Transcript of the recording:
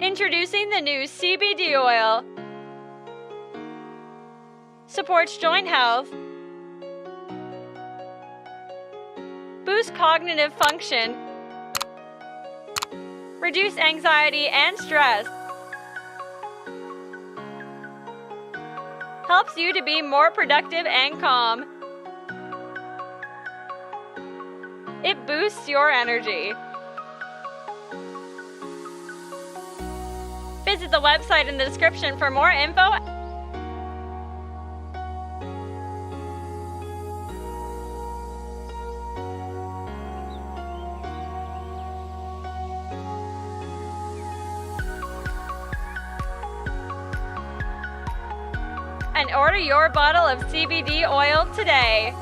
Introducing the new CBD oil. Supports joint health. Boosts cognitive function. Reduce anxiety and stress. Helps you to be more productive and calm. It boosts your energy. Visit the website in the description for more info. And order your bottle of CBD oil today.